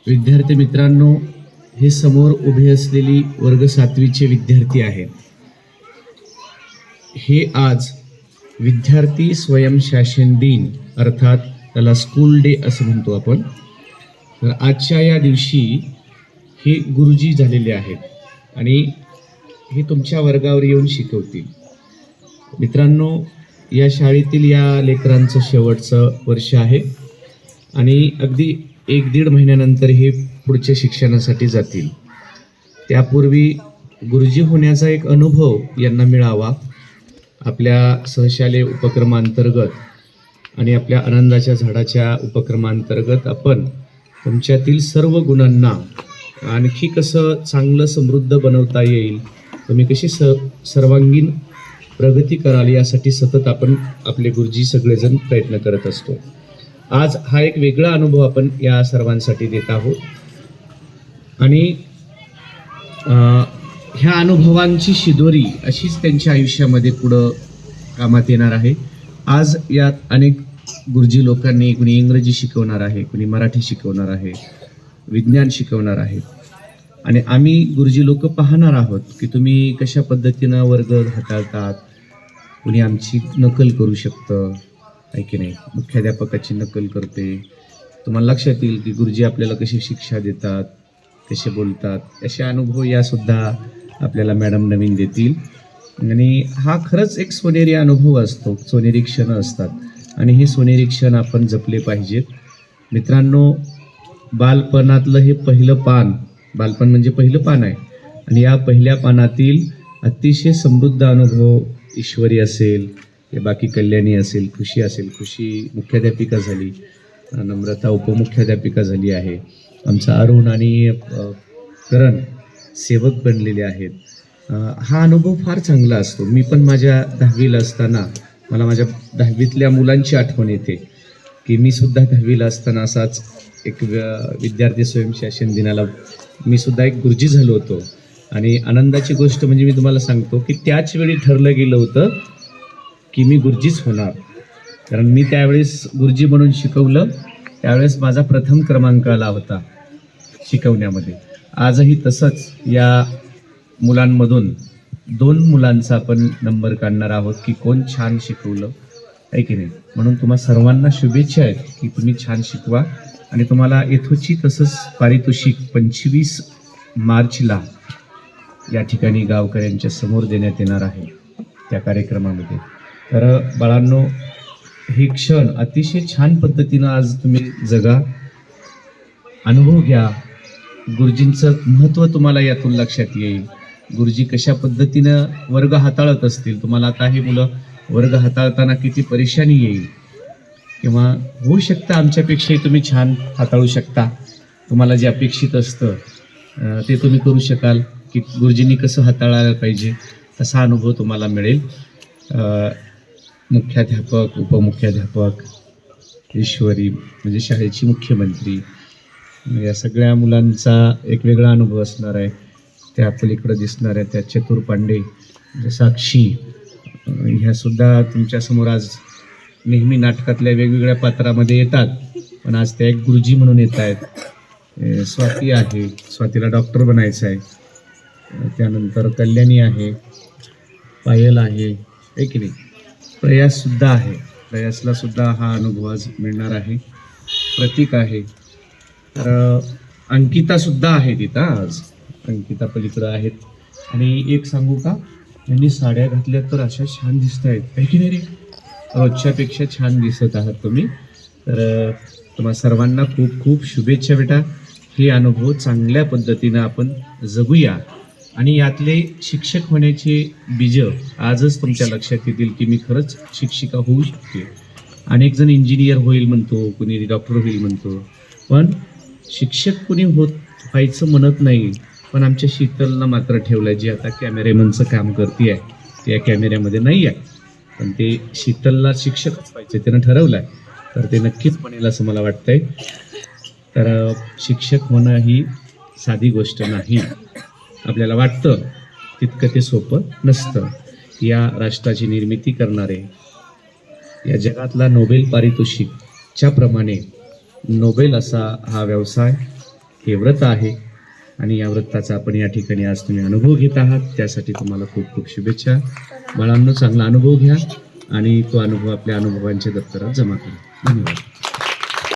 विद्यार्थी मित्रांनो, हे समोर उभे असलेली वर्ग 7वीचे विद्यार्थी आहेत. हे आज विद्यार्थी स्वयंशासन दिन अर्थात त्याला स्कूल डे असं म्हणतो आपण. तर आजच्या या दिवशी हे गुरुजी झालेले आहेत आणि हे तुमच्या वर्गावर येऊन शिकवतील. मित्रांनो, या शाळेतील या लेकरांचं शेवटचं वर्ष आहे आणि अगदी 1-1.5 महिन्यानंतर हे पुढच्या शिक्षणासाठी जातील. त्यापूर्वी गुरुजी होण्याचा एक अनुभव यांना मिळावा. आपल्या सहशालेय उपक्रमांतर्गत आणि आपल्या आनंदाच्या झाडाच्या उपक्रमांतर्गत आपण तुमच्यातील सर्व गुणांना आणखी कसं चांगलं समृद्ध बनवता येईल, तुम्ही कशी सर्वांगीण प्रगती कराल यासाठी सतत आपण आपले गुरुजी सगळेजण प्रयत्न करत असतो. आज हा एक वेगळा अनुभव आपण या सर्वांसाठी देत आहोत आणि ह्या अनुभवांची शिदोरी अशीच त्यांच्या आयुष्यामध्ये पुढं कामात येणार आहे. आज यात अनेक गुरुजी लोकांनी, कुणी इंग्रजी शिकवणार आहे, कुणी मराठी शिकवणार आहे, विज्ञान शिकवणार आहे आणि आम्ही गुरुजी लोक पाहणार आहोत की तुम्ही कशा पद्धतीनं वर्ग हाताळतात. कुणी आमची नकल करू शकतं आहे की नाही, मुख्याध्यापकाची नकल करते. तुम्हाला लक्षात येईल की गुरुजी आपल्याला कशी शिक्षा देतात, कसे बोलतात. असे अनुभव यासुद्धा आपल्याला मॅडम नवीन देतील आणि हा खरंच एक सोनेरी अनुभव असतो, सोनेरी क्षण असतात आणि हे सोनेरी क्षण आपण जपले पाहिजेत. मित्रांनो, बालपणातलं हे पहिलं पान, बालपण म्हणजे पहिलं पान आहे आणि या पहिल्या पानातील अतिशय समृद्ध अनुभव ईश्वरी असेल, बाकी कल्याणी असेल, खुशी असेल. खुशी मुख्याध्यापिका झाली, नम्रता उपमुख्याध्यापिका झाली आहे, आमचा अरुण आणि करण सेवक बनलेले आहेत. हा अनुभव फार चांगला असतो. मी पण माझ्या 10वीला असताना मला माझ्या 10वीतल्या मुलांची आठवण येते की मी सुद्धा 10वीला असताना असाच एक विद्यार्थी स्वयंशासन दिनाला मी सुद्धा एक गुरुजी झालो होतो आणि आनंदाची गोष्ट म्हणजे मी तुम्हाला सांगतो की त्याच वेळी ठरलं गेलं होतं की मी गुरुजीच होणार. कारण मी त्यावेळेस गुरुजी म्हणून शिकवलं, त्यावेळेस माझा प्रथम क्रमांक आला होता शिकवण्यामध्ये. आजही तसंच या मुलांमधून 2 मुलांचा आपण नंबर काढणार आहोत की कोण छान शिकवलं आहे की नाही. म्हणून तुम्हा सर्वांना शुभेच्छा आहेत की तुम्ही छान शिकवा आणि तुम्हाला यथोचित तसंच पारितोषिक 25 मार्चला या ठिकाणी गावकऱ्यांच्या समोर देण्यात येणार आहे त्या कार्यक्रमामध्ये. तर बाळांनो, हे क्षण अतिशय छान पद्धतीनं आज तुम्ही जगा, अनुभव घ्या. गुरुजींचं महत्त्व तुम्हाला यातून लक्षात येईल. गुरुजी कशा पद्धतीनं वर्ग हाताळत असतील. तुम्हाला आता हे मुलं वर्ग हाताळताना किती परेशानी येईल किंवा होऊ शकतं आमच्यापेक्षाही तुम्ही छान हाताळू शकता. तुम्हाला जे अपेक्षित असतं ते तुम्ही करू शकाल की गुरुजींनी कसं हाताळायला पाहिजे तसा अनुभव तुम्हाला मिळेल. मुख्याध्यापक, उपमुख्याध्यापक, ईश्वरी म्हणजे शाळेची मुख्यमंत्री, या सगळ्या मुलांचा एक वेगळा अनुभव असणार आहे. त्या पलीकडं दिसणार आहे त्या चतुर पांडे, साक्षी, ह्यासुद्धा तुमच्यासमोर आज नेहमी नाटकातल्या वेगवेगळ्या पात्रामध्ये येतात पण आज त्या एक गुरुजी म्हणून येत आहेत. स्वाती आहे, स्वातीला डॉक्टर बनायचं आहे. त्यानंतर कल्याणी आहे, पायल आहे की नाही, प्रयाससुद्धा आहे. प्रयासला सुद्धा हा अनुभव आज मिळणार आहे. प्रतीक आहे, तर अंकितासुद्धा आहे तिथं आज. अंकिता पलीकडं आहेत. आणि एक सांगू का, यांनी साड्या घातल्या तर अशा छान दिसत आहेत आहे की नाही रे, रोजच्यापेक्षा छान दिसत आहात तुम्ही. तर तुम्हा सर्वांना खूप खूप शुभेच्छा बेटा. हे अनुभव चांगल्या पद्धतीनं आपण जगूया आणि यातले शिक्षक होण्याचे बीज आजच तुमच्या लक्षात येतील की मी खरंच शिक्षिका होऊ शकते. अनेक जण इंजिनियर होईल म्हणतो, कुणी डॉक्टर होईल म्हणतो, पण शिक्षक कुणी व्हायचं म्हणत नाही. पण आमच्या शीतलनं मात्र ठेवलं, जी आता कॅमेरेमनचं काम करते आहे, ते या कॅमेऱ्यामध्ये नाही आहे, पण ते शीतलला शिक्षकच पाहिजे त्यानं ठरवलं आहे. तर ते नक्कीच बनेल असं मला वाटतंय. तर शिक्षक होणं ही साधी गोष्ट नाही. आपल्याला वाटतं तितकं ते सोपं नसतं. या राष्ट्राची निर्मिती करणारे, या जगातला नोबेल पारितोषिकच्या प्रमाणे नोबेल असा हा व्यवसाय, हे व्रत आहे आणि या व्रताचा आपण या ठिकाणी आज तुम्ही अनुभव घेत आहात, त्यासाठी तुम्हाला खूप खूप शुभेच्छा. बाळांनो, चांगला अनुभव घ्या आणि तो अनुभव आपल्या अनुभवांच्या दप्तरात जमा करा. धन्यवाद.